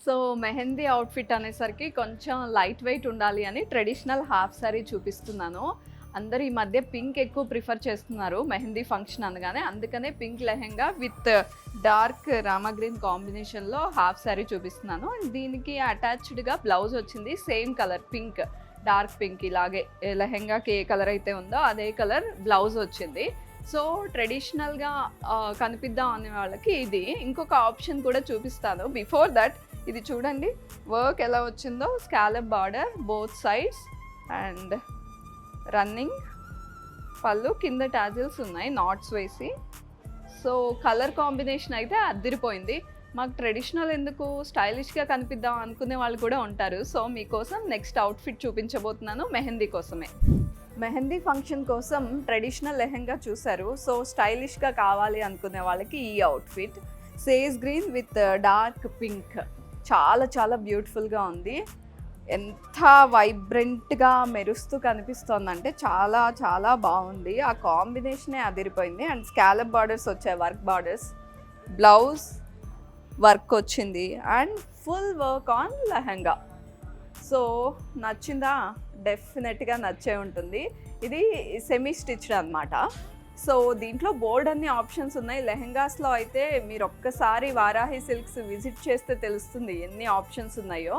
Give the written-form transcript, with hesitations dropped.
So mehndi outfit అనేసరికి కొంచెం light weight ఉండాలి అని ట్రెడిషనల్ హాఫ్ సారీ చూపిస్తున్నాను. అందరూ ఈ మధ్య పింక్ ఎక్కువ ప్రిఫర్ చేస్తున్నారు మెహందీ ఫంక్షన్ అనగానే. అందుకనే pink lehenga with dark Rama green కాంబినేషన్‌లో హాఫ్ సారీ చూపిస్తున్నాను. అండ్ దీనికి అటాచ్డ్‌గా బ్లౌజ్ వచ్చింది. Same colour pink, dark pink ఇలాగే లెహెంగాకి ఏ కలర్ అయితే ఉందో అదే కలర్ బ్లౌజ్ వచ్చింది. సో ట్రెడిషనల్‌గా కనిపిద్దాం అనే వాళ్ళకి ఇది. ఇంకొక ఆప్షన్ కూడా చూపిస్తాను. బిఫోర్ దట్ ఇది చూడండి వర్క్ ఎలా వచ్చిందో. Scallop border both sides and running పళ్ళు, కింద టాజిల్స్ ఉన్నాయి నాట్స్ వేసి. సో కలర్ కాంబినేషన్ అయితే అదిరిపోయింది. మాకు ట్రెడిషనల్ ఎందుకు, స్టైలిష్గా కనిపిద్దాం అనుకునే వాళ్ళు కూడా ఉంటారు. సో మీకోసం నెక్స్ట్ అవుట్ఫిట్ చూపించబోతున్నాను మెహందీ కోసమే. మెహందీ ఫంక్షన్ కోసం ట్రెడిషనల్ లెహెంగా చూసారు. సో స్టైలిష్గా కావాలి అనుకునే వాళ్ళకి ఈ outfit sage green with dark pink చాలా చాలా బ్యూటిఫుల్గా ఉంది. ఎంత వైబ్రెంట్గా మెరుస్తూ కనిపిస్తోందంటే చాలా చాలా బాగుంది. ఆ కాంబినేషనే అదిరిపోయింది. అండ్ స్కాలప్ బార్డర్స్ వచ్చాయి, వర్క్ బార్డర్స్, బ్లౌజ్ వర్క్ వచ్చింది and full work on lehenga. So నచ్చిందా? డెఫినెట్గా నచ్చే ఉంటుంది. ఇది సెమీ స్టిచ్డ్ అనమాట. సో దీంట్లో బోల్డ్ అన్ని ఆప్షన్స్ ఉన్నాయి. లెహెంగాస్లో అయితే మీరు ఒక్కసారి వారాహి సిల్క్స్ విజిట్ చేస్తే తెలుస్తుంది ఎన్ని ఆప్షన్స్ ఉన్నాయో.